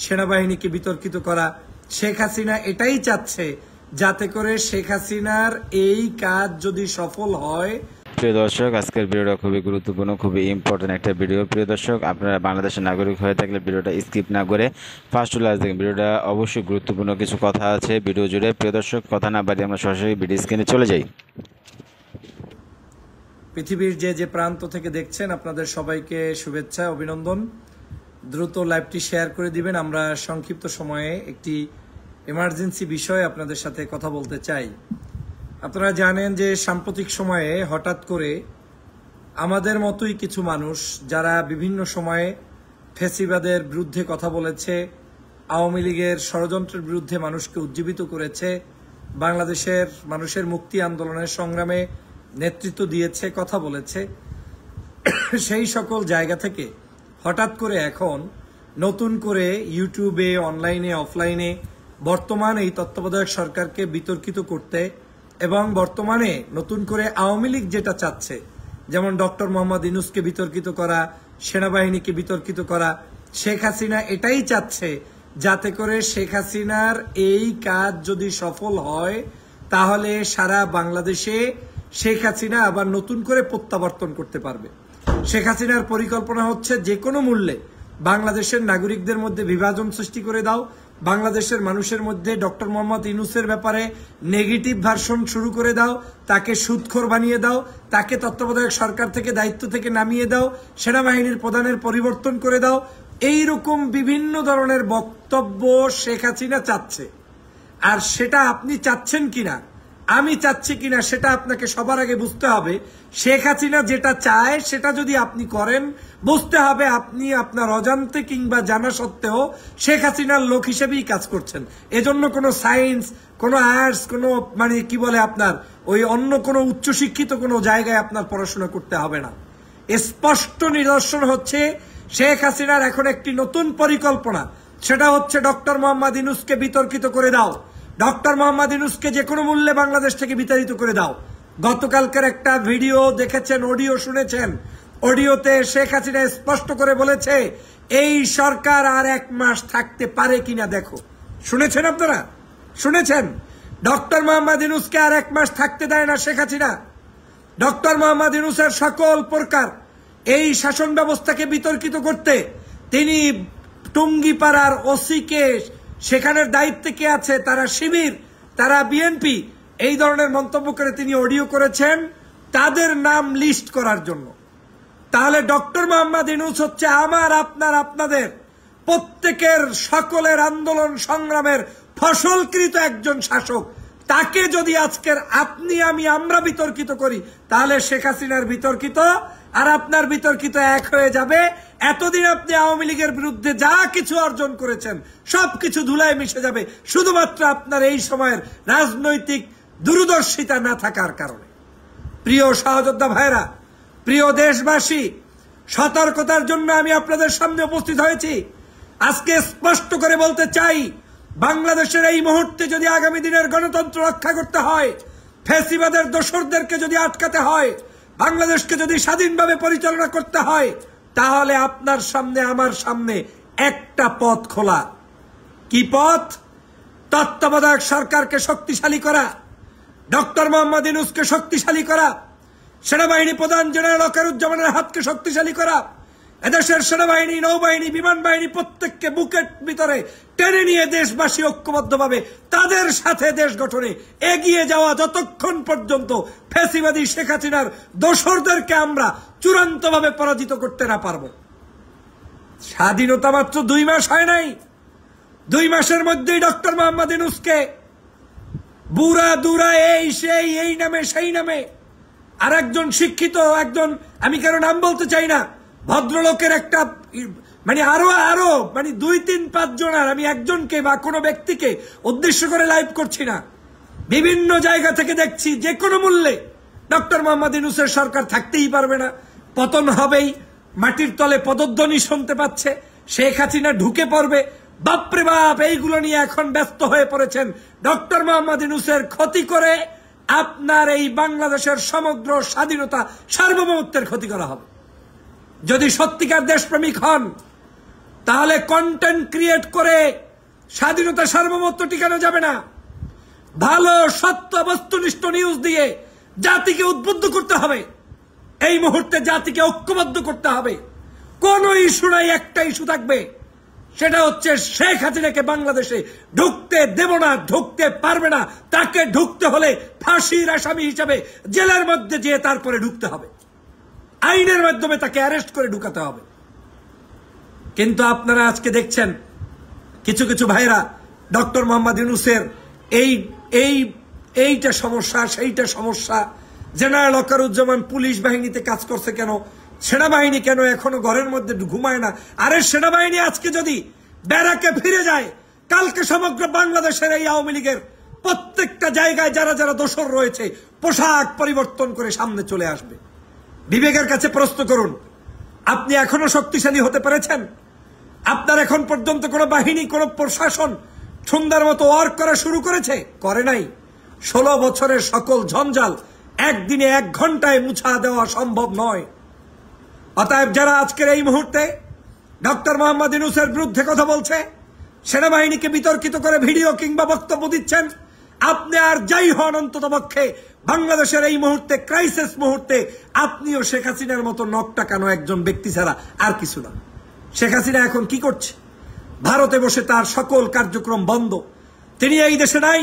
সেনাবাহিনীকে বিতর্কিত করা। শেখ হাসিনা এটাই চাচ্ছে যাতে করে শেখ হাসিনার এই কাজ যদি সফল হয়। প্রিয় দর্শক, আজকের ভিডিওটা খুবই গুরুত্বপূর্ণ, খুবই ইম্পর্টেন্ট একটা ভিডিও। প্রিয় দর্শক, আপনারা বাংলাদেশের নাগরিক হয়ে থাকলে ভিডিওটা স্কিপ না করে ফার্স্ট টু লাস্ট দেখেন। ভিডিওটা অবশ্যই গুরুত্বপূর্ণ কিছু কথা আছে ভিডিও জুড়ে। প্রিয় দর্শক, কথা না বাড়িয়ে আমরা সরাসরি ভিডিও স্ক্রিনে চলে যাই। পৃথিবীর যে প্রান্ত থেকে দেখছেন আপনাদের সবাইকে শুভেচ্ছা, অভিনন্দন। দ্রুত লাইভটি শেয়ার করে দিবেন। আমরা সংক্ষিপ্ত সময়ে একটি এমার্জেন্সি বিষয়ে আপনাদের সাথে কথা বলতে চাই। আপনারা জানেন যে সাম্প্রতিক সময়ে হঠাৎ করে আমাদের মতোই কিছু মানুষ যারা বিভিন্ন সময়ে ফ্যাসিবাদের বিরুদ্ধে কথা বলেছে, আওয়ামী লীগের ষড়যন্ত্রের বিরুদ্ধে মানুষকে উজ্জীবিত করেছে, বাংলাদেশের মানুষের মুক্তি আন্দোলনের সংগ্রামে নেতৃত্ব দিয়েছে, কথা বলেছে, সেই সকল জায়গা থেকে হঠাৎ করে এখন নতুন করে ইউটিউবে, অনলাইনে, অফলাইনে বর্তমান এই তত্ত্বাবধায়ক সরকারকে বিতর্কিত করতে এবং বর্তমানে নতুন করে আওয়ামী লীগ যেটা চাচ্ছে, যেমন ডক্টর মোহাম্মদ ইউনূসকে বিতর্কিত করা, সেনাবাহিনীকে বিতর্কিত করা, শেখ হাসিনা এটাই চাচ্ছে যাতে করে শেখ হাসিনার এই কাজ যদি সফল হয় তাহলে সারা বাংলাদেশে শেখ হাসিনা আবার নতুন করে প্রত্যাবর্তন করতে পারবে। শেখ হাসিনার পরিকল্পনা হচ্ছে যে কোনো মূল্যে বাংলাদেশের নাগরিকদের মধ্যে বিভাজন সৃষ্টি করে দাও, বাংলাদেশের মানুষের মধ্যে ডক্টর মোহাম্মদ ইউনূসের ব্যাপারে নেগেটিভ ভার্সন শুরু করে দাও, তাকে সুদখোর বানিয়ে দাও, তাকে তত্ত্বাবধায়ক সরকার থেকে দায়িত্ব থেকে নামিয়ে দাও, সেনাবাহিনীর প্রধানের পরিবর্তন করে দাও। এইরকম বিভিন্ন ধরনের বক্তব্য শেখ হাসিনা চাচ্ছে। আর সেটা আপনি চাচ্ছেন কিনা, আমি চাচ্ছি কিনা, সেটা আপনাকে সবার আগে বুঝতে হবে। শেখ হাসিনা যেটা চায় সেটা যদি আপনি করেন, বুঝতে হবে আপনি আপনার অজান্তে কিংবা জানা সত্ত্বেও শেখ হাসিনার লোক হিসেবেই কাজ করছেন। এজন্য কোনো সায়েন্স, কোনো আর্টস, কোনো কি বলে আপনার ওই অন্য কোনো উচ্চশিক্ষিত কোনো জায়গায় আপনার পড়াশোনা করতে হবে না। স্পষ্ট নিদর্শন হচ্ছে শেখ হাসিনার এখন একটি নতুন পরিকল্পনা, সেটা হচ্ছে ডক্টর মোহাম্মদ ইউনূসকে বিতর্কিত করে দাও, ডক্টর মোহাম্মদ ইউনূসকে যে কোনো মূল্যে বাংলাদেশ থেকে বিতাড়িত করে দাও। গতকালকার একটা ভিডিও দেখেছেন, অডিও শুনেছেন। অডিওতে শেখ হাসিনা স্পষ্ট করে বলেছে এই সরকার আর 1 মাস থাকতে পারে কিনা দেখো। শুনেছেন আপনারা? শুনেছেন? ডক্টর মোহাম্মদ ইউনূসকে আর 1 মাস থাকতে দেয় না শেখ হাসিনা। ডক্টর মোহাম্মদ ইউনূসের সকল প্রকার এই শাসন ব্যবস্থাকে বিতর্কিত করতে তিনি টুঙ্গিপাড়ার ওসিকে, সেখানের দায়িত্বে কে আছে, তারা শিবির, তারা বিএনপি, এই ধরনের মন্তব্য করে তিনি অডিও করেছেন তাদের নাম লিস্ট করার জন্য। তাহলে ডক্টর মোহাম্মদ ইউনূস হচ্ছে আমার, আপনার, আপনাদের প্রত্যেকের সকলের আন্দোলন সংগ্রামের ফসলকৃত একজন শাসক। তাকে যদি আজকের আপনি, আমি, আমরা বিতর্কিত করি তাহলে শেখ হাসিনার বিতর্কিত আর আপনার বিতর্কিত এক হয়ে যাবে। এতদিন আপনি আওয়ামী লীগের বিরুদ্ধে যা কিছু অর্জন করেছেন সবকিছু ধুলায় মিশে যাবে, শুধুমাত্র আপনার এই সময়ের রাজনৈতিক দূরদর্শিতা না থাকার কারণে। প্রিয় সহযোদ্ধা ভাইরা, প্রিয় দেশবাসী, সতর্কতার জন্য আমি আপনাদের সামনে উপস্থিত হয়েছি। আজকে স্পষ্ট করে বলতে চাই, বাংলাদেশের এই মুহূর্তে যদি আগামী দিনের গণতন্ত্র রক্ষা করতে হয়, ফ্যাসিবাদের দোসরদেরকে যদি আটকাতে হয়, বাংলাদেশকে যদি স্বাধীনভাবে পরিচালনা করতে হয়, তাহলে আপনার সামনে, আমার সামনে একটা পথ খোলা। কি পথ? তত্ত্বাবধায়ক সরকারকে শক্তিশালী করা, ডক্টর মোহাম্মদ ইউনূসকে শক্তিশালী করা, সেনাবাহিনী প্রধান জেনারেল ওয়াকারুজ্জামানের হাতকে শক্তিশালী করা, এদেশের সেনাবাহিনী, নৌবাহিনী, বিমান বাহিনী প্রত্যেককে বুকের ভিতরে টেনে নিয়ে দেশবাসী ঐক্যবদ্ধভাবে তাদের সাথে দেশ গঠনে এগিয়ে যাওয়া, যতক্ষণ পর্যন্ত ফ্যাসিবাদী শেখ হাসিনার দোসরদেরকে আমরা চূড়ান্তভাবে পরাজিত করতে না পারব। স্বাধীনতা মাত্র 2 মাস হয় নাই। 2 মাসের মধ্যেই ডক্টর মোহাম্মদ ইউনূসকে বুড়া দুরা, এই সেই, এই নামে সেই নামে, আর একজন শিক্ষিত, একজন, আমি কারো নাম বলতে চাই না, ভদ্রলোকের একটা আরো 2, 3, 5 জন, আর আমি একজনকে বা কোনো ব্যক্তিকে উদ্দেশ্য করে লাইভ করছি না, বিভিন্ন জায়গা থেকে দেখছি যে কোনো মূল্যে ডক্টর মোহাম্মদ ইউনূসের সরকার থাকতেই পারবে না, পতন হবেই। মাটির তলে পদধ্বনি শুনতে পাচ্ছে, শেখ হাসিনা ঢুকে পড়বে। বাপরে বাপ, এইগুলো নিয়ে এখন ব্যস্ত হয়ে পড়েছেন। ডক্টর মোহাম্মদ ইউনূসের ক্ষতি করে আপনার এই বাংলাদেশের সমগ্র স্বাধীনতা, সার্বভৌমত্বের ক্ষতি করা হবে। যদি সত্যিকার দেশপ্রেমিক হন, তাহলে কন্টেন্ট ক্রিয়েট করে স্বাধীনতা সার্বভৌমত্ব টিকানো যাবে না। ভালো সত্য বস্তুনিষ্ঠ নিউজ দিয়ে জাতিকে উদ্বুদ্ধ করতে হবে। এই মুহূর্তে জাতিকে ঐক্যবদ্ধ করতে হবে। কোন ইস্যু নাই, একটা ইস্যু থাকবে, সেটা হচ্ছে শেখ হাসিনাকে বাংলাদেশে ঢুকতে দেব না, ঢুকতে পারবে না। তাকে ঢুকতে হলে ফাঁসির আসামি হিসাবে জেলের মধ্যে যেয়ে তারপরে ঢুকতে হবে, আইনের মাধ্যমে তাকে অ্যারেস্ট করে ঢুকাতে হবে। কিন্তু আপনারা আজকে দেখছেন কিছু কিছু ভাইরা ডক্টর মোহাম্মদ ইউনূসের এইটা সমস্যা, সেইটা সমস্যা, জেনারেল ওয়াকারুজ্জামান পুলিশ বাহিনীতে কাজ করছে কেন, সেনাবাহিনী কেন এখনো ঘরের মধ্যে ঘুমায় না? আরে সেনাবাহিনী আজকে যদি ব্যারাকে ফিরে যায়, কালকে সমগ্র বাংলাদেশের এই আওয়ামী লীগের প্রত্যেকটা জায়গায় যারা যারা দোষর রয়েছে পোশাক পরিবর্তন করে সামনে চলে আসবে। বিবেকের কাছে প্রশ্ন করুন, আপনি এখনো শক্তিশালী হতে পেরেছেন? আপনার এখন পর্যন্ত কোন বাহিনী, কোন প্রশাসন সুন্দর মতো ওয়ার্ক করা শুরু করেছে? করে নাই। 16 বছরের সকল ঝঞ্ঝাল একদিনে 1 ঘন্টায় মুছা দেওয়া সম্ভব নয়। অতএব যারা আজকের এই মুহূর্তে ডক্টর মোহাম্মদ ইউনূসের বিরুদ্ধে কথা বলছে, সেনাবাহিনীকে বিতর্কিত করে ভিডিও কিংবা বক্তব্য দিচ্ছেন, আপনি আর যাই হন, অন্ততপক্ষে বাংলাদেশের এই মুহূর্তে ক্রাইসিস মুহূর্তে আপনিও শেখ হাসিনার মতো নখ টাকানো একজন ব্যক্তি ছাড়া আর কিছু না। শেখ হাসিনা এখন কি করছে? ভারতে বসে তার সকল কার্যক্রম বন্ধ। তিনি এই দেশে নাই,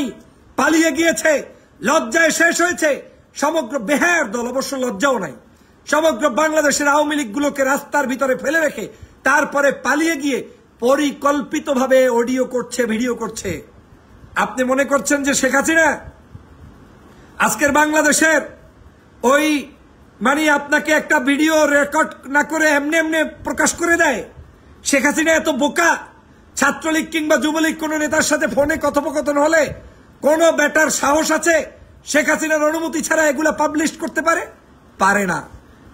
পালিয়ে গিয়েছে, লজ্জায় শেষ হয়েছে। সমগ্র বেহায়ার দল, অবশ্য লজ্জাও নাই, সমগ্র বাংলাদেশের আওয়ামী লীগগুলোকে রাস্তার ভিতরে ফেলে রেখে তারপরে পালিয়ে গিয়ে পরিকল্পিতভাবে অডিও করছে, ভিডিও করছে। আপনি মনে করছেন যে শেখ হাসিনা আজকের বাংলাদেশের ওই আপনাকে একটা ভিডিও রেকর্ড না করে এমনি এমনি প্রকাশ করে দেয়? শেখ হাসিনা এত বোকা? ছাত্রলীগ কিংবা যুবলীগ কোন নেতার সাথে ফোনে কথোপকথন হলে কোন বেটার সাহস আছে শেখ হাসিনার অনুমতি ছাড়া এগুলা পাবলিশ করতে পারে? পারে না।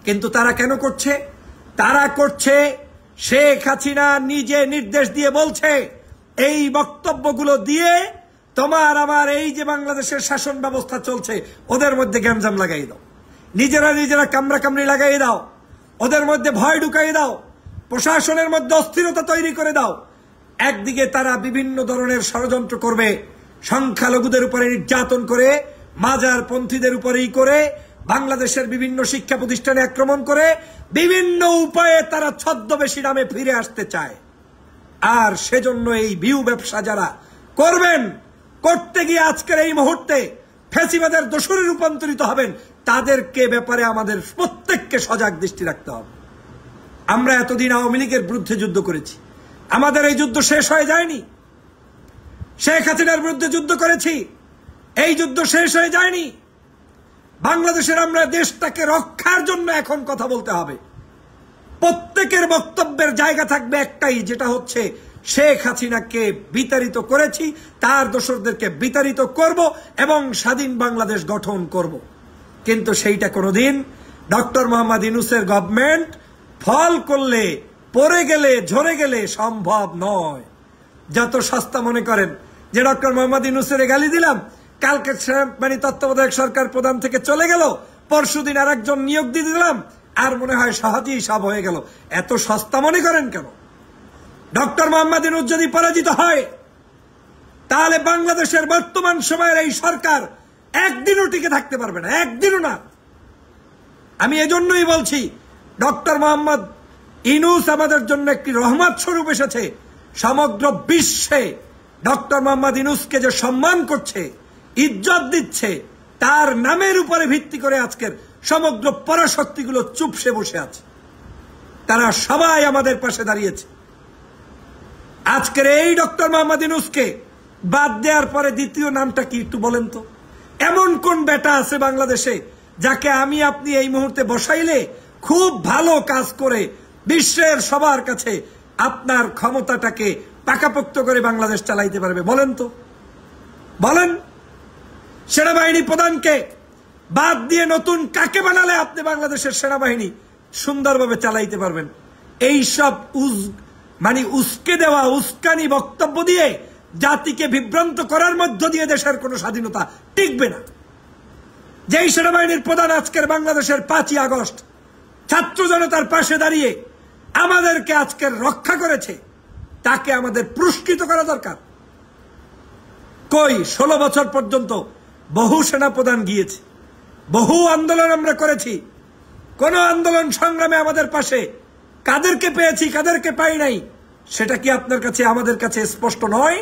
কিন্তু তারা কেন করছে? তারা করছে শেখ হাসিনা নিজে নির্দেশ দিয়ে বলছে, এই বক্তব্যগুলো দিয়ে তোমার আমার এই যে বাংলাদেশের শাসন ব্যবস্থা চলছে ওদের মধ্যে গ্যামজাম লাগাই দাও, নিজেরা কামড়াকামড়ি লাগাই দাও, ওদের মধ্যে ভয় ঢুকাই দাও, প্রশাসনের মধ্যে অস্থিরতা তৈরি করে দাও। একদিকে তারা বিভিন্ন ধরনের ষড়যন্ত্র করবে, সংখ্যালঘুদের উপরে নির্যাতন করে, মাজারপন্থীদের উপরেই করে, বাংলাদেশের বিভিন্ন শিক্ষা প্রতিষ্ঠানে আক্রমণ করে, বিভিন্ন উপায়ে তারা ছদ্মবেশী নামে ফিরে আসতে চায়। আর সেজন্য এই ভিউ ব্যবসা যারা করবেন, করতে গিয়ে আজকের এই মুহূর্তে ফ্যাসিবাদের দোসরে রূপান্তরিত হবেন, তাদেরকে ব্যাপারে আমাদের প্রত্যেককে সজাগ দৃষ্টি রাখতে হবে। আমরা এতদিন আওয়ামী লীগের বিরুদ্ধে যুদ্ধ করেছি, আমাদের এই যুদ্ধ শেষ হয়ে যায়নি। শেখ হাসিনার বিরুদ্ধে যুদ্ধ করেছি, এই যুদ্ধ শেষ হয়ে যায়নি। বাংলাদেশের আমরা দেশটাকে রক্ষার জন্য এখন কথা বলতে হবে। প্রত্যেকের বক্তব্যের জায়গা থাকবে একটাই, যেটা হচ্ছে শেখ হাসিনাকে বিতাড়িত করেছি, তার দোসরদেরকে বিতাড়িত করব এবং স্বাধীন বাংলাদেশ গঠন করব। কিন্তু সেইটা কোনোদিন ডক্টর মোহাম্মদ ইউনূসের গভর্নমেন্ট ফল করলে, পড়ে গেলে, ঝরে গেলে সম্ভব নয়। যত সস্তা মনে করেন যে ডক্টর মোহাম্মদ ইউনূসের গালি দিলাম, কালকে তত্ত্বাবধায়ক সরকার প্রধান থেকে চলে গেল, পরশুদিন আর একজন নিয়োগ দিয়ে দিলাম, আর মনে হয় সহজেই সব হয়ে গেল। এত সস্তা মনে করেন কেন? ডক্টর মোহাম্মদ ইউনূস যদি পরাজিত হয়, তাহলে বাংলাদেশের বর্তমান সময়ের এই সরকার একদিনও টিকে থাকতে পারবে না, একদিনও না। আমি এজন্যই বলছি, ডক্টর মোহাম্মদ ইউনূস আমাদের জন্য একটি রহমত স্বরূপ এসেছে। সমগ্র বিশ্বে ডক্টর মোহাম্মদ ইউনূসকে যে সম্মান করছে, ইজ্জত দিচ্ছে, তার নামের উপরে ভিত্তি করে আজকের সমগ্র পরাশক্তিগুলো চুপসে বসে আছে। তারা সবাই আমাদের পাশে দাঁড়িয়েছে। আজকের এই ডক্টর মোহাম্মদ ইউনূসকে বাদ দেওয়ার পরে দ্বিতীয় নামটা কি একটু বলেন তো? এমন কোন বেটা আছে বাংলাদেশে যাকে আমি আপনি এই মুহূর্তে বসাইলে খুব ভালো কাজ করে বিশ্বের সবার কাছে আপনার ক্ষমতাটাকে পাকাপোক্ত করে বাংলাদেশ চালাইতে পারবে? বলেন তো, বলেন। সেনাবাহিনী প্রধানকে বাদ দিয়ে নতুন কাকে বানালে আপনি বাংলাদেশের সেনাবাহিনী সুন্দরভাবে চালাইতে পারবেন? এইসব উস্কে দেওয়া উস্কানি বক্তব্য দিয়ে জাতিকে বিভ্রান্ত করার মধ্য দিয়ে দেশের কোন স্বাধীনতা টিকবে না। যেই সেনাবাহিনীর প্রধান আজকের বাংলাদেশের 5ই আগস্ট ছাত্র জনতার পাশে দাঁড়িয়ে আমাদেরকে আজকের রক্ষা করেছে, তাকে আমাদের পুরস্কৃত করা দরকার। কই 16 বছর পর্যন্ত বহু সেনাপ্রধান গিয়েছে, বহু আন্দোলন আমরা করেছি, কোন আন্দোলন সংগ্রামে আমাদের পাশে কাদেরকে পেয়েছি কাদেরকে পাই নাই সেটা কি আপনার কাছে আমাদের কাছে স্পষ্ট নয়?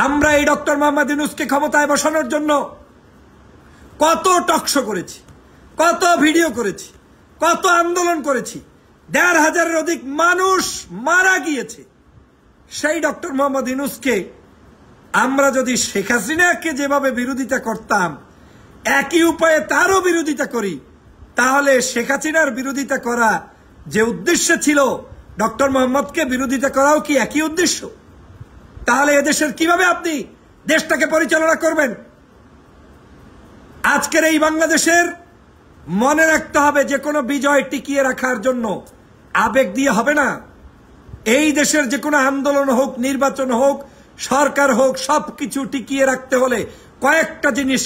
আমরা এই ডক্টর মোহাম্মদ ইউনূসকে ক্ষমতায় বসানোর জন্য কত টকশো করেছি, কত ভিডিও করেছি, কত আন্দোলন করেছি, ১৫০০-এর অধিক মানুষ মারা গিয়েছে। সেই ডক্টর মোহাম্মদ ইউনূসকে আমরা যদি শেখ হাসিনাকে যেভাবে বিরোধিতা করতাম একই উপায়ে তারও বিরোধিতা করি, তাহলে শেখ হাসিনার বিরোধিতা করা যে উদ্দেশ্য ছিল, ডক্টর মোহাম্মদকে বিরোধিতা করাও কি একই উদ্দেশ্য? তাহলে এদেশের কিভাবে আপনি দেশটাকে পরিচালনা করবেন? আজকের এই বাংলাদেশের মনে রাখতে হবে, যে কোনো বিজয় টিকিয়ে রাখার জন্য আবেগ দিয়ে হবে না। এই দেশের যে কোনো আন্দোলন হোক, নির্বাচন হোক, সরকার হোক, সবকিছু টিকিয়ে রাখতে হলে কয়েকটা জিনিস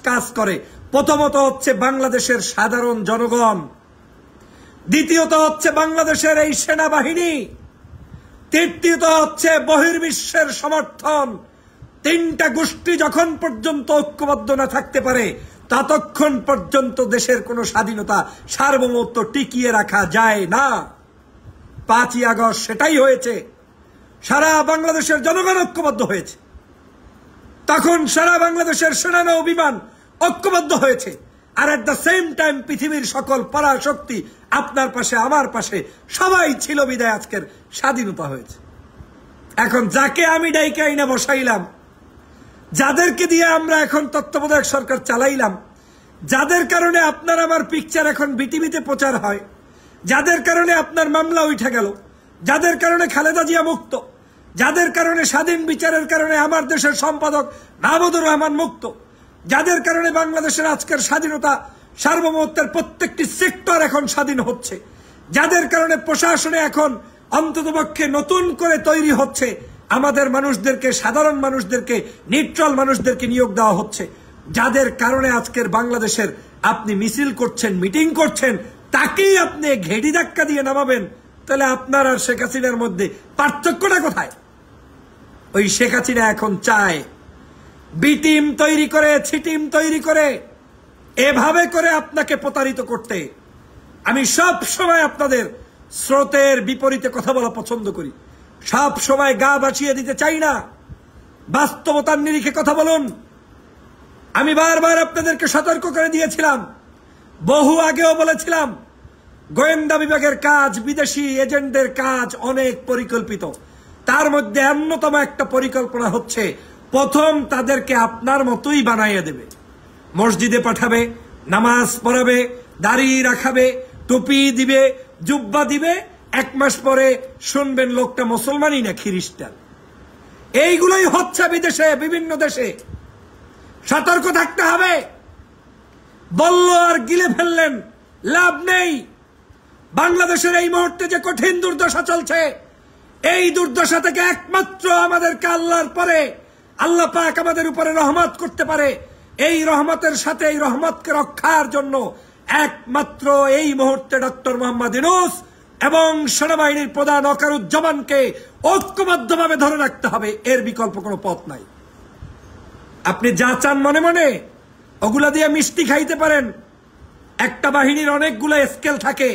কাজ করে। প্রথমত হচ্ছে বাংলাদেশের সাধারণ জনগণ, দ্বিতীয়ত হচ্ছে বাংলাদেশের এই সেনাবাহিনী, তৃতীয়ত হচ্ছে বহির্বিশ্বের সমর্থন। তিনটা গোষ্ঠী যখন পর্যন্ত ঐক্যবদ্ধ না থাকতে পারে ততক্ষণ পর্যন্ত দেশের কোনো স্বাধীনতা, সার্বভৌমত্ব টিকিয়ে রাখা যায় না। 5ই আগস্ট সেটাই হয়েছে। সারা বাংলাদেশের জনগণ ঐক্যবদ্ধ হয়েছে, তখন সারা বাংলাদেশের সেনা ও বিমান ঐক্যবদ্ধ হয়েছে। আর এট দ্য সেম টাইম পৃথিবীর সকল পরাশক্তি আপনার পাশে, আমার পাশে, সবাই ছিল বিদায় আজকের স্বাধীনতা হয়েছে। এখন যাকে আমি ডাইকে আইনা বসাইলাম, যাদেরকে দিয়ে আমরা এখন তত্ত্বাবধায়ক সরকার চালাইলাম, যাদের কারণে আপনার আমার পিকচার এখন বিটিভিতে প্রচার হয়, যাদের কারণে আপনার মামলা উঠে গেল, যাদের কারণে খালেদা জিয়া মুক্ত, যাদের কারণে স্বাধীন বিচারের কারণে আমার দেশের সম্পাদক মাহমুদুর রহমান মুক্ত, যাদের কারণে বাংলাদেশের আজকের স্বাধীনতা, সার্বভৌমত্বের প্রত্যেকটি সেক্টর এখন স্বাধীন হচ্ছে, যাদের কারণে প্রশাসনে এখন অন্ততপক্ষে নতুন করে তৈরি হচ্ছে, আমাদের মানুষদেরকে, সাধারণ মানুষদেরকে, নিউট্রাল মানুষদেরকে নিয়োগ দেওয়া হচ্ছে, যাদের কারণে আজকের বাংলাদেশের আপনি মিছিল করছেন, মিটিং করছেন, তাকেই আপনি ঘেড়ি ধাক্কা দিয়ে নামাবেন, তাহলে আপনার আর শেখ হাসিনার মধ্যে পার্থক্যটা কোথায়? ওই শেখ হাসিনা এখন চায় বি টিম তৈরি করে, সি টিম তৈরি করে, এভাবে করে আপনাকে প্রতারিত করতে। আমি সব সময় আপনাদের স্রোতের বিপরীতে কথা বলা পছন্দ করি, সব সময় গা বাঁচিয়ে দিতে চাই না। বাস্তবতার নিরিখে কথা বলুন। আমি বারবার আপনাদেরকে সতর্ক করে দিয়েছিলাম, বহু আগেও বলেছিলাম, গোয়েন্দা বিভাগের কাজ, বিদেশি এজেন্টদের কাজ অনেক পরিকল্পিত। তার মধ্যে অন্যতম একটা পরিকল্পনা হচ্ছে, প্রথম তাদেরকে আপনার মতোই বানাইয়ে দেবে, মসজিদে পাঠাবে, নামাজ পড়াবে, দাড়ি রাখাবে, টুপি দিবে, জুব্বা দিবে, 1 মাস পরে শুনবেন লোকটা মুসলমানই না খ্রিস্টান। এইগুলোই হচ্ছে বিদেশে, বিভিন্ন দেশে। সতর্ক থাকতে হবে। বলল আর গিলে ফেললেন, লাভ নেই। বাংলাদেশের এই মুহূর্তে যে কঠিন দুর্দশা চলছে, এই দুর্দশা থেকে একমাত্র আমাদেরকে আল্লাহর পরে আল্লাহ পাক আমাদের উপরে রহমত করতে পারে। এই রহমতের সাথে এই রহমতকে রক্ষার জন্য একমাত্র এই মুহূর্তে ডক্টর মোহাম্মদ ইউনূস এবং সেনাবাহিনীর প্রধান ওয়াকারুজ্জামানকে ঐক্যবদ্ধভাবে ধরে রাখতে হবে। এর বিকল্প কোনো পথ নাই। আপনি যা চান মনে মনে ওগুলা দিয়ে মিষ্টি খাইতে পারেন। একটা বাহিনীর অনেকগুলো স্কেল থাকে,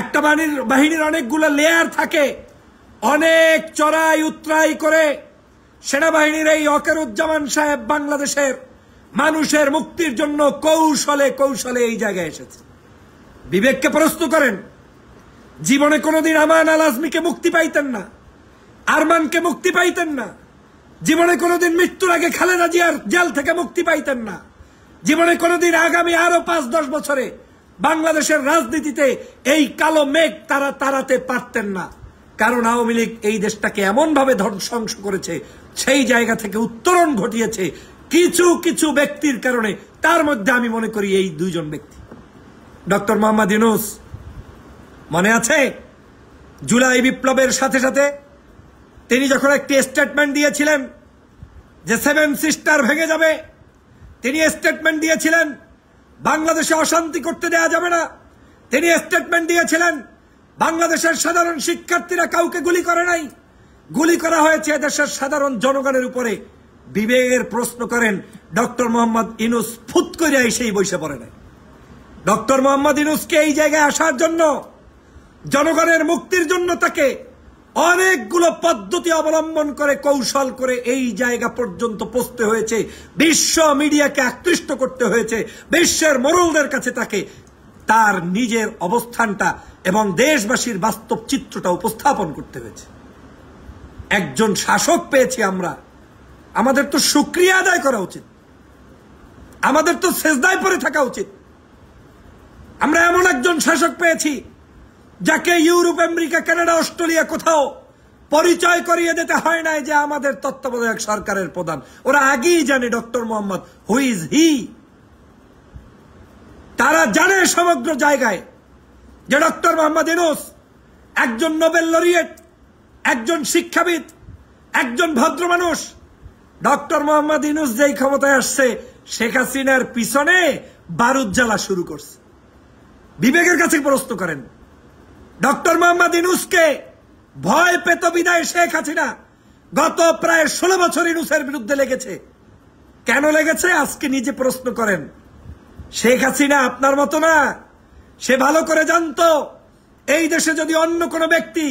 একটা বাহিনীর অনেকগুলো লেয়ার থাকে। অনেক চড়াই উতরাই করে সেনাবাহিনীর এই ওয়াকারুজ্জামান সাহেব বাংলাদেশের মানুষের মুক্তির জন্য কৌশলে কৌশলে এই জায়গায় এসেছে। বিবেককে প্রশ্ন করেন। জীবনে কোনোদিন আমান আল আজমিকে মুক্তি পাইতেন না, আরমানকে মুক্তি পাইতেন না। জীবনে কোনোদিন মৃত্যুর আগে খালেদা জিয়ার জেল থেকে মুক্তি পাইতেন না। জীবনে কোনোদিন আগামী আরো 5-10 বছরে বাংলাদেশের রাজনীতিতে এই কালো মেঘ তারা তাড়াতে পারতেন না। কারণ আওয়ামী লীগ এই দেশটাকে এমন ভাবে ধ্বংস করেছে, সেই জায়গা থেকে উত্তরণ ঘটিয়েছে কিছু কিছু ব্যক্তির কারণে। তার মধ্যে আমি মনে করি এই 2 জন ব্যক্তি। ডক্টর মোহাম্মদ ইউনূস, মনে আছে জুলাই বিপ্লবের সাথে সাথে তিনি যখন একটি স্টেটমেন্ট দিয়েছিলেন যে 7 সিস্টার ভেঙে যাবে, তিনি স্টেটমেন্ট দিয়েছিলেন বাংলাদেশে অশান্তি করতে দেয়া যাবে না। তিনি স্টেটমেন্ট দিয়েছিলেন বাংলাদেশের সাধারণ শিক্ষার্থীরা কাউকে গুলি করে নাই, গুলি করা হয়েছে দেশের সাধারণ জনগণের উপরে। বিবেকের প্রশ্ন করেন, ডক্টর মোহাম্মদ ইউনূস ফুট করে এসেই বসে পড়ে নাই। ডক্টর মোহাম্মদ ইউনূসকে এই জায়গায় আসার জন্য, জনগণের মুক্তির জন্য তাকে অনেকগুলো পদ্ধতি অবলম্বন করে, কৌশল করে এই জায়গা পর্যন্ত পৌঁছতে হয়েছে। বিশ্ব মিডিয়াকে আকৃষ্ট করতে হয়েছে, বিশ্বের মোড়লদের কাছে তাকে তার নিজের অবস্থানটা এবং দেশবাসীর বাস্তব চিত্রটা উপস্থাপন করতে হয়েছে। একজন শাসক পেয়েছি আমরা, আমাদের তো শুকরিয়া আদায় করা উচিত, আমাদের তো সেজদায় পড়ে থাকা উচিত। আমরা এমন একজন শাসক পেয়েছি যাকে ইউরোপ, আমেরিকা, কানাডা, অস্ট্রেলিয়া কোথাও পরিচয় করিয়ে দিতে হয় নাই যে আমাদের তত্ত্বাবধায়ক সরকারের প্রধান। ওরা আগেই জানে doctor Mohammad who is he. তারা জানে সমগ্র জায়গায় যে ডক্টর মোহাম্মদ ইউনূস একজন নোবেল লরিয়েট, একজন শিক্ষাবিদ, একজন ভদ্র মানুষ। ডক্টর মোহাম্মদ ইউনূস যেই ক্ষমতায় আসছে, শেখ হাসিনার পিছনে বারুদ জ্বালা শুরু করছে। বিবেকের কাছে প্রশ্ন করেন, ডক্টর মোহাম্মদ ইউনূসকে ভয় পেত বিদায় শেখ হাসিনা গত প্রায় 16 বছর ইউনূসের বিরুদ্ধে লেগেছে। কেন লেগেছে আজকে নিজে প্রশ্ন করেন। শেখ হাসিনা আপনার মতো না, সে ভালো করে জানতো এই দেশে যদি অন্য কোনো ব্যক্তি,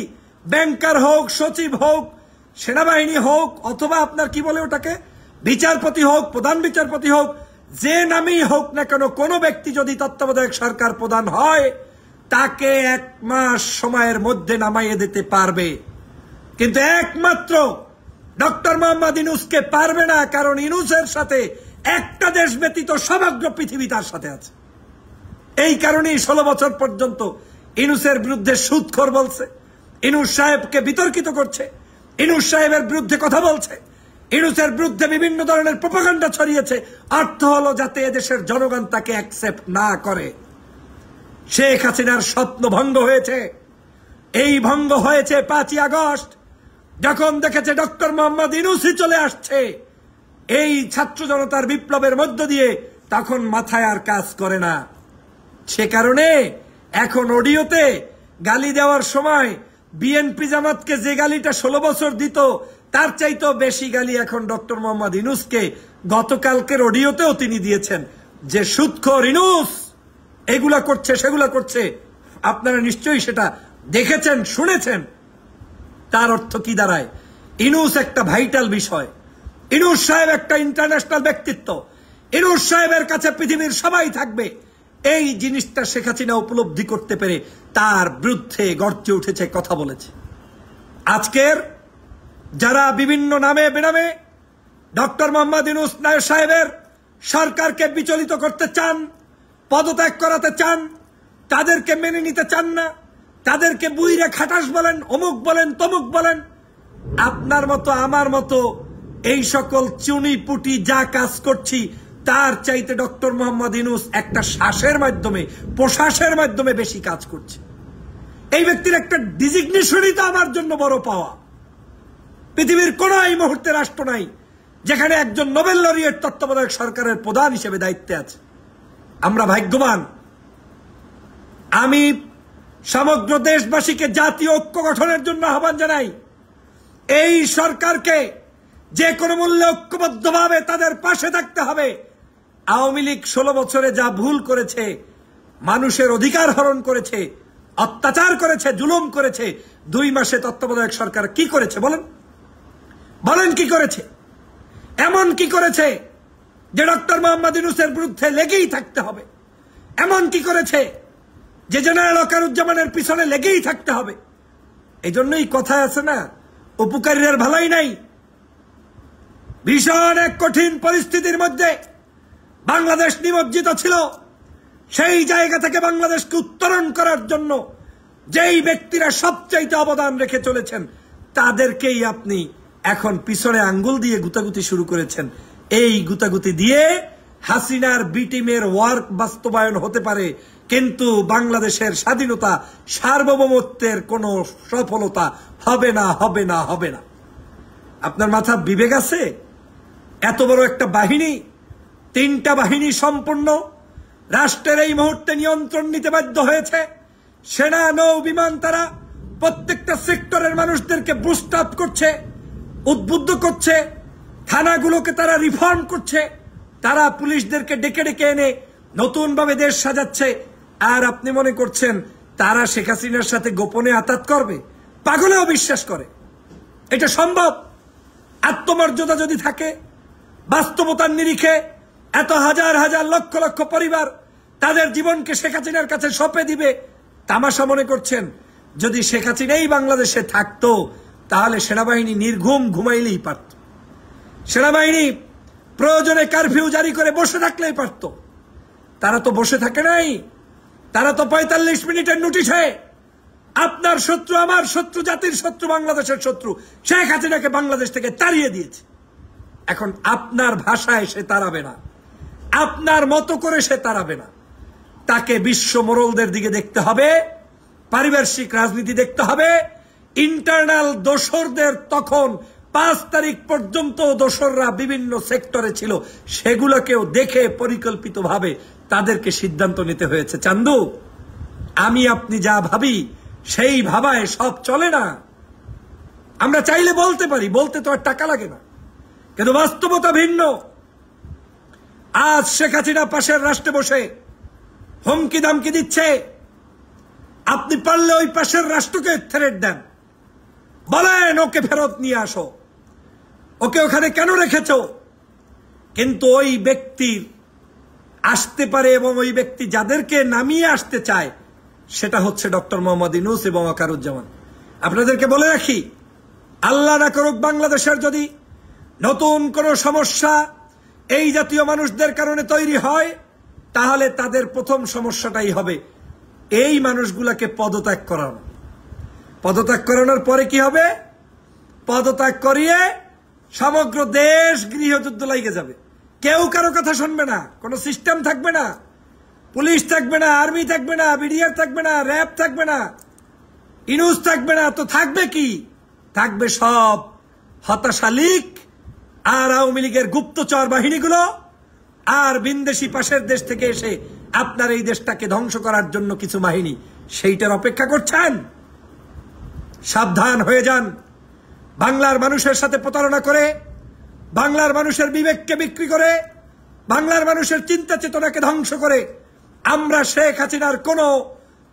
ব্যাংকার হোক, সচিব হোক, সেনাবাহিনী হোক, অথবা আপনার কি বলে ওটাকে বিচারপতি হোক, প্রধান বিচারপতি হোক, যে নামেই হোক না কেন, কোনো ব্যক্তি যদি তত্ত্বাবধায়ক সরকার প্রধান হয় তাকে 1 মাস সময়ের মধ্যে নামাইয়ে দিতে পারবে। কিন্তু একমাত্র ডক্টর মোহাম্মদ ইউনূসকে পারবে না, কারণ ইউনূসের সাথে একটা দেশ ব্যতীত সমগ্র পৃথিবী তার সাথে আছে। এই কারণেই 16 বছর পর্যন্ত ইউনূসের বিরুদ্ধে সুদখোর বলছে, ইউনূস সাহেবকে বিতর্কিত করছে, ইউনূস সাহেবের বিরুদ্ধে কথা বলছে, ইউনূসের বিরুদ্ধে বিভিন্ন ধরনের প্রোপাগান্ডা ছড়িয়েছে। অর্থ হলো যাতে এদেশের জনগণ তাকে অ্যাকসেপ্ট না করে। শেখ হাসিনার স্বপ্ন ভঙ্গ হয়েছে। এই ভঙ্গ হয়েছে 5ই আগস্ট, যখন দেখেছে ডক্টর মোহাম্মদ ইউনূসই চলে আসছে এই ছাত্র জনতার বিপ্লবের মধ্য দিয়ে, তখন মাথায় আর কাজ করে না। সে কারণে এখন অডিওতে গালি দেওয়ার সময় বিএনপি জামাতকে যে গালিটা 16 বছর দিত, তার চাইতেও বেশি গালি এখন ডক্টর মোহাম্মদ ইউনূসকে গতকালকের অডিওতেও তিনি দিয়েছেন, যে সুদখোর ইউনূস এগুলা করছে, সেগুলা করছে। আপনারা নিশ্চয়ই সেটা দেখেছেন, শুনেছেন। তার অর্থ কি দাঁড়ায়? ইউনূস একটা ভাইটাল বিষয়, ইউনূস সাহেব একটা ইন্টারন্যাশনাল ব্যক্তিত্ব, ইউনূস সাহেবের কাছে পৃথিবীর সবাই থাকবে। এই জিনিসটা শেখ হাসিনা উপলব্ধি করতে পেরে তার বিরুদ্ধে গর্জে উঠেছে, কথা বলেছে। আজকের যারা বিভিন্ন নামে বেনামে ডক্টর মোহাম্মদ ইউনূস সাহেবের সরকারকে বিচলিত করতে চান, পদত্যাগ করাতে চান, তাদেরকে মেনে নিতে চান না, তাদেরকে বুইরে খাটাস বলেন, অমুক বলেন, তমুক বলেন, আপনার মতো আমার মতো এই সকল চুনি পুটি যা কাজ করছি তার চাইতে ডক্টর মোহাম্মদ ইউনূস একটা শ্বাসের মাধ্যমে, প্রশ্বাসের মাধ্যমে বেশি কাজ করছে। এই ব্যক্তির একটা ডিজিগনেশনই তো আমার জন্য বড় পাওয়া। পৃথিবীর কোন এই মুহূর্তে রাষ্ট্র নাই যেখানে একজন নোবেল লরিয়েট তত্ত্বাবধায়ক সরকারের প্রধান হিসেবে দায়িত্বে আছে। আমরা ভাগ্যবান। আমি সমগ্র দেশবাসীকে জাতীয় ঐক্য গঠনের জন্য আহ্বান জানাই। এই সরকারকে যে কোনো মূল্যে ঐক্যবদ্ধভাবে তাদের পাশে থাকতে হবে। আওয়ামী লীগ 16 বছরে যা ভুল করেছে, মানুষের অধিকার হরণ করেছে, অত্যাচার করেছে, জুলুম করেছে, 2 মাসে তত্ত্বাবধায়ক সরকার কি করেছে বলেন? বলেন কি করেছে? এমন কি করেছে যে ডক্টর মোহাম্মদ ইউনূসের বিরুদ্ধে লেগেই থাকতে হবে? এমন কি করেছে যে জেনারেল ওয়াকারুজ্জামানের পিছনে লেগেই থাকতে হবে? এই জন্যই কথায় আছে না, উপকারীর ভালাই নাই। ভীষণ এক কঠিন পরিস্থিতির মধ্যে বাংলাদেশ নিমজ্জিত ছিল। সেই জায়গা থেকে বাংলাদেশকে উত্তরণ করার জন্য যেই ব্যক্তিরা সবচাইতে অবদান রেখে চলেছেন, তাদেরকেই আপনি এখন পিছনে আঙ্গুল দিয়ে গুতাগুতি শুরু করেছেন। এই গুতাগুতি দিয়ে হাসিনার বি টিমের ওয়ার্ক বাস্তবায়ন হতে পারে, কিন্তু বাংলাদেশের স্বাধীনতা, সার্বভৌমত্বের কোনো সফলতা হবে না, হবে না, হবে না। আপনার মাথা বিবেক আছে? এত বড় একটা বাহিনী, 3টা বাহিনী সম্পূর্ণ রাষ্ট্রের এই মুহূর্তে নিয়ন্ত্রণ নিতে বাধ্য হয়েছে। সেনা, নৌ, বিমান, তারা প্রত্যেকটা সেক্টরের মানুষদেরকে বুস্ট আপ করছে, উদ্বুদ্ধ করছে, থানাগুলোকে তারা রিফর্ম করছে, তারা পুলিশদেরকে ডেকে ডেকে এনে নতুন ভাবে দেশ সাজাচ্ছে। আর আপনি মনে করছেন তারা শেখ হাসিনার সাথে গোপনে আতাত করবে? পাগলেও বিশ্বাস করে এটা সম্ভব? আত্মমর্যাদা যদি থাকে, বাস্তবতার নিরিখে এত হাজার হাজার লক্ষ লক্ষ পরিবার তাদের জীবনকে শেখ হাসিনার কাছে সঁপে দিবে তামাশা মনে করছেন? যদি শেখ হাসিনাই বাংলাদেশে থাকতো তাহলে সেনাবাহিনী নির্ঘুম ঘুমাইলেই পারত, সেনাবাহিনী প্রয়োজনে কারফিউ জারি করে বসে থাকলেই পারত। তারা তো বসে থাকে নাই, তারা তো ৪৫ মিনিটের নোটিশে আপনার শত্রু, আমার শত্রু, জাতির শত্রু, বাংলাদেশের শত্রু শেখ হাসিনাকে বাংলাদেশ থেকে তাড়িয়ে দিয়েছে। এখন আপনার ভাষায় সে তাড়াবে না, আপনার মতো করে সে তাড়াবে না। তাকে বিশ্ব মোড়লদের দিকে দেখতে হবে, পারিপার্শ্বিক রাজনীতি দেখতে হবে, ইন্টারনাল দোসরদের তখন ৫ তারিখ পর্যন্ত দোসররা বিভিন্ন সেক্টরে ছিল, সেগুলোকেও দেখে পরিকল্পিতভাবে তাদেরকে সিদ্ধান্ত নিতে হয়েছে। চান্দু, আমি আপনি যা ভাবি সেই ভাবায় সব চলে না। আমরা চাইলে বলতে পারি, বলতে তো আর টাকা লাগে না, কিন্তু বাস্তবতা ভিন্ন। আজ শেখ হাসিনা পাশের রাষ্ট্রে বসে হুমকি দামকি দিচ্ছে, আপনি পারলে ওই পাশের রাষ্ট্রকে থ্রেট দেন, বলেন ওকে ফেরত নিয়ে আসো, ওকে ওখানে কেন রেখেছো? কিন্তু ওই ব্যক্তির আসতে পারে এবং ওই ব্যক্তি যাদেরকে নামিয়ে আসতে চায় সেটা হচ্ছে ডক্টর মোহাম্মদ ইউনূস এবং ওয়াকারুজ্জামান। আপনাদেরকে বলে রাখি, আল্লাহ না করুক বাংলাদেশের যদি নতুন কোন সমস্যা এই জাতীয় মানুষদের কারণে তৈরি হয়, তাহলে তাদের প্রথম সমস্যাটাই হবে এই মানুষগুলাকে পদত্যাগ করানো। পদত্যাগ করানোর পরে কি হবে? পদত্যাগ করিয়ে সমগ্র দেশ গৃহযুদ্ধ লাগিয়ে যাবে। কেউ কারো কথা শুনবে না, কোন সিস্টেম থাকবে না, পুলিশ থাকবে না, আর্মি থাকবে না, বিডিআর থাকবে না, র্যাব থাকবে না, ইউনূস থাকবে না। তো থাকবে কি? থাকবে সব হতাশা লীগ আর আওয়ামী লীগের গুপ্তচর বাহিনীগুলো আর ভিনদেশি পাশের দেশ থেকে এসে আপনার এই দেশটাকে ধ্বংস করার জন্য কিছু বাহিনী, সেইটার অপেক্ষা করছেন। সাবধান হয়ে যান। বাংলার মানুষের সাথে প্রতারণা করে, বাংলার মানুষের বিবেককে বিক্রি করে, বাংলার মানুষের চিন্তা চেতনাকে ধ্বংস করে আমরা শেখ হাসিনার কোন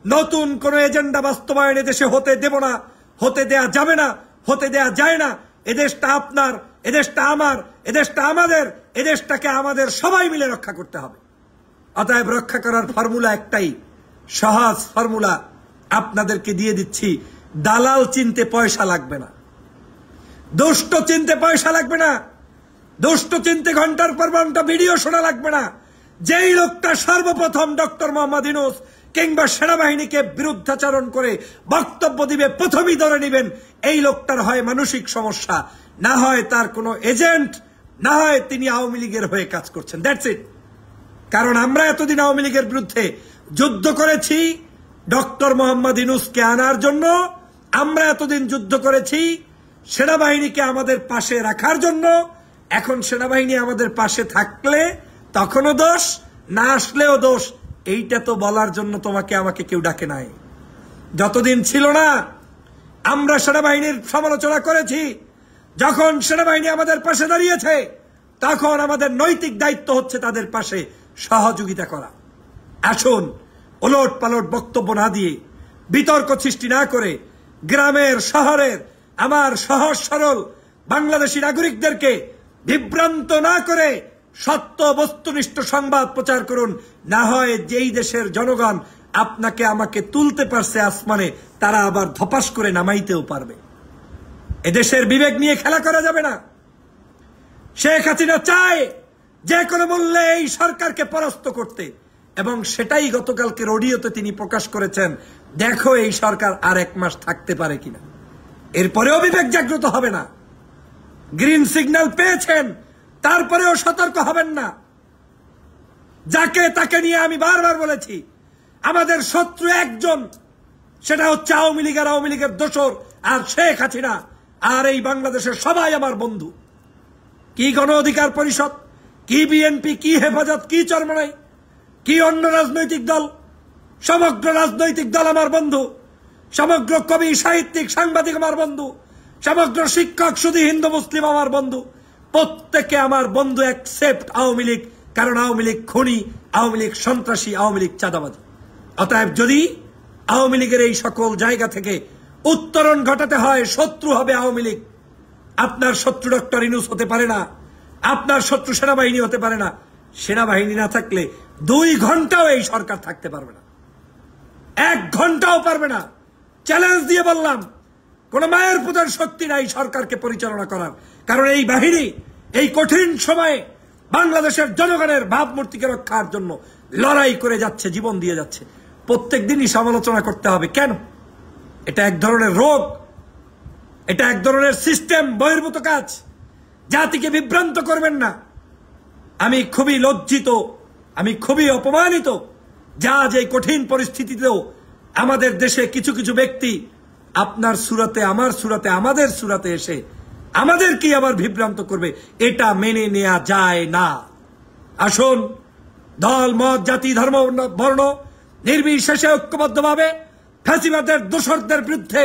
নতুন কোন এজেন্ডা বাস্তবায়নে দেশে হতে দেব না, হতে দেয়া যাবে না, হতে দেয়া যায় না। এদেশটা আপনার, এদেশটা আমার, এদেশটা আমাদের, এদেশটাকে আমাদের সবাই মিলে রক্ষা করতে হবে। অতএব রক্ষা করার ফর্মুলা একটাই, সহজ ফর্মুলা আপনাদেরকে দিয়ে দিচ্ছি। দালাল চিনতে পয়সা লাগবে না, দুষ্ট চিনতে পয়সা লাগবে না, দুষ্ট চিনতে ঘন্টার পর ঘন্টা ভিডিও শোনা লাগবে না। যেই লোকটা সর্বপ্রথম ডক্টর মোহাম্মদ ইউনূস কিংবা সেনাবাহিনীকে বিরুদ্ধাচরণ করে বক্তব্য দিবে, প্রথমেই ধরে নেবেন এই লোকটার হয় মানসিক সমস্যা, না হয় তার কোনো এজেন্ট, না হয় তিনি আওয়ামী লীগের হয়ে কাজ করছেন। That's it. কারণ আমরা এতদিন আওয়ামী লীগের বিরুদ্ধে যুদ্ধ করেছি ডক্টর মোহাম্মদ ইউনূসকে আনার জন্য, আমরা এতদিন যুদ্ধ করেছি সেনাবাহিনীকে আমাদের পাশে রাখার জন্য। এখন সেনাবাহিনী আমাদের পাশে থাকলে তখনও দোষ, না আসলেও দোষ। এইটা তো বলার জন্য তোমাকে আমাকে কেউ ডাকে নাই। যতদিন ছিল না আমরা সেনাবাহিনীর সমালোচনা করেছি, যখন সেনাবাহিনী আমাদের পাশে দাঁড়িয়েছে তখন আমাদের নৈতিক দায়িত্ব হচ্ছে তাদের পাশে সহযোগিতা করা। আসুন ওলট পালট বক্তব্য না দিয়ে, বিতর্ক সৃষ্টি না করে, গ্রামের শহরের আমার সহজ সরল বাংলাদেশী নাগরিকদেরকে বিভ্রান্ত না করে সত্য বস্তুনিষ্ঠ সংবাদ প্রচার করুন। না হয় যেই দেশের জনগণ আপনাকে আমাকে তুলতে পারছে আসমানে, তারা আবার ধপাস করে নামাইতেও পারবে। এদেশের বিবেক নিয়ে খেলা করা যাবে না। শেখ হাসিনা চায় যে কোনো মূল্যে এই সরকারকে পরাস্ত করতে, এবং সেটাই গতকালকে অডিওতে তিনি প্রকাশ করেছেন। দেখো এই সরকার আর 1 মাস থাকতে পারে কিনা, এরপরেও বিবেক জাগ্রত হবে না। গ্রিন সিগন্যাল পেয়েছেন, তারপরেও সতর্ক হবেন না। যাকে তাকে নিয়ে আমি বারবার বলেছি আমাদের শত্রু একজন, সেটা হচ্ছে আওয়ামী লীগ আর আওয়ামী লীগের দোসর আর শেখ হাসিনা। আর এই বাংলাদেশের সবাই আমার বন্ধু। কি গণ অধিকার পরিষদ, কি বিএনপি, কি হেফাজত, কি চরমনাই, কি অন্য রাজনৈতিক দল, সমগ্র রাজনৈতিক দল আমার বন্ধু, সমগ্র কবি সাহিত্যিক সাংবাদিক আমার বন্ধু, সমগ্র শিক্ষক শুধু হিন্দু মুসলিম আমার বন্ধু, প্রত্যেকে আমার বন্ধু এক্সেপ্ট আওয়ামী লীগ। কারণ আওয়ামী লীগ খুনি, আওয়ামী লীগ সন্ত্রাসী, আওয়ামী লীগ চাঁদাবাজি। অতএব যদি আওয়ামী লীগের এই সকল জায়গা থেকে উত্তরণ ঘটাতে হয়, শত্রু হবে আওয়ামী লীগ। আপনার শত্রু ডক্টর ইউনূস হতে পারে না, আপনার শত্রু সেনাবাহিনী হতে পারে না। সেনাবাহিনী না থাকলে 2 ঘন্টাও এই সরকার থাকতে পারবে না, 1 ঘন্টাও পারবে না। চ্যালেঞ্জ দিয়ে বললাম, কোন মায়ের পুত্রের শক্তি নাই সরকারকে পরিচালনা করার। কারণ এই বাহিনী এই কঠিন সময়ে বাংলাদেশের জনগণের ভাবমূর্তিকে রক্ষার জন্য লড়াই করে যাচ্ছে, জীবন দিয়ে যাচ্ছে। প্রত্যেক দিনই সমালোচনা করতে হবে কেন? এটা এক ধরনের রোগ, এটা এক ধরনের সিস্টেম বহির্ভূত কাজ। জাতিকে বিভ্রান্ত করবেন না। আমি খুবই লজ্জিত, আমি খুবই অপমানিত যা যে কঠিন পরিস্থিতিতেও আমাদের দেশে কিছু কিছু ব্যক্তি আপনার সুরাতে, আমার সুরাতে, আমাদের সুরাতে এসে আমাদেরকে আবার বিভ্রান্ত করবে, এটা মেনে নেওয়া যায় না। আসুন, দল মত জাতি ধর্ম বর্ণ নির্বিশেষে ঐক্যবদ্ধভাবে ফ্যাসিবাদের দোসরদের বিরুদ্ধে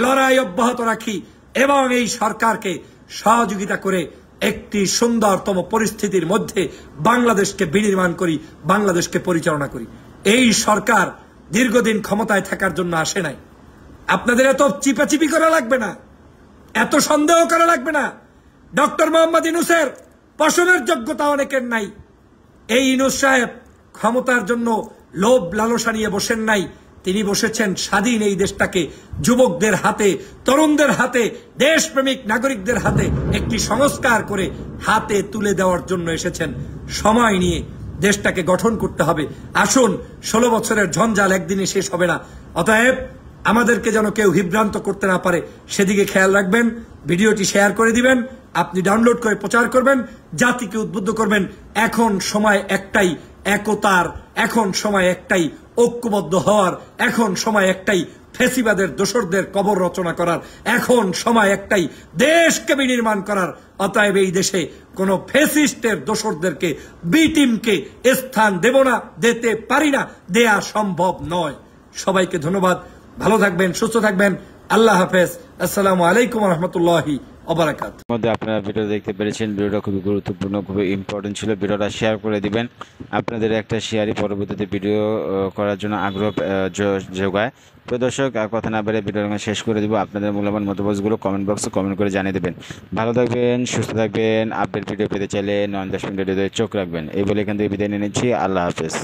লড়াই অব্যাহত রাখি এবং এই সরকারকে সহযোগিতা করে একটি সুন্দরতম পরিস্থিতির মধ্যে বাংলাদেশকে বিনির্মাণ করি, বাংলাদেশকে পরিচালনা করি। এই সরকার দীর্ঘদিন ক্ষমতায় থাকার জন্য আসে নাই। আপনাদের এত চিপাচিপি করা লাগবে না, এত সন্দেহ করা লাগবে না। ডক্টর মোহাম্মদ ইউনূসের পশমের যোগ্যতা অনেকের নাই। এই ইউনূস সাহেব ক্ষমতার জন্য লোভ লালসা নিয়ে বসেন নাই, তিনি বসেছেন স্বাধীন এই দেশটাকে যুবকদের হাতে, তরুণদের হাতে, দেশপ্রেমিক নাগরিকদের হাতে একটি সংস্কার করে হাতে তুলে দেওয়ার জন্য এসেছেন। সময় নিয়ে দেশটাকে গঠন করতে হবে। আসুন, 16 বছরের ঝঞ্ঝাল একদিনে শেষ হবে না। অতএব আমাদেরকে যেন কেউ বিভ্রান্ত করতে না পারে সেদিকে খেয়াল রাখবেন। ভিডিওটি শেয়ার করে দিবেন, আপনি ডাউনলোড করে প্রচার করবেন, জাতিকে উদ্বুদ্ধ করবেন। এখন সময় একটাই একতার, এখন সময় একটাই ঐক্যবদ্ধ হওয়ার, এখন সময় একটাই ফ্যাসিবাদের দোসরদের কবর রচনা করার, এখন সময় একটাই দেশকে বিনির্মাণ করার। অতএব এই দেশে কোন ফ্যাসিস্টের দোসরদেরকে, বি টিমকে স্থান দেব না, দিতে পারি না, দেয়া সম্ভব নয়। সবাইকে ধন্যবাদ, ভালো থাকবেন, সুস্থ থাকবেন। আল্লাহ হাফেজ। আসসালামু আলাইকুম রহমতুল্লাহি ওবারাকাতুহু। মধ্যে আপনারা ভিডিও দেখতে পেরেছেন, ভিডিওটা খুবই গুরুত্বপূর্ণ, খুবই ইম্পর্টেন্ট ছিল। ভিডিওটা শেয়ার করে দিবেন। আপনাদের একটা শেয়ারই পরবর্তীতে ভিডিও করার জন্য আগ্রহ যোগায়। তো দর্শক, আর কথা না বেড়ে ভিডিওটা শেষ করে দিব। আপনাদের মূল্যবান মতামতগুলো কমেন্ট বক্সে কমেন্ট করে জানিয়ে দেবেন। ভালো থাকবেন, সুস্থ থাকবেন। আপডেট ভিডিও পেতে চাইলে 9-10 মিনিট চোখ রাখবেন। এই বলে এখান থেকে বিদায় নিয়ে নিচ্ছি। আল্লাহ হাফেজ।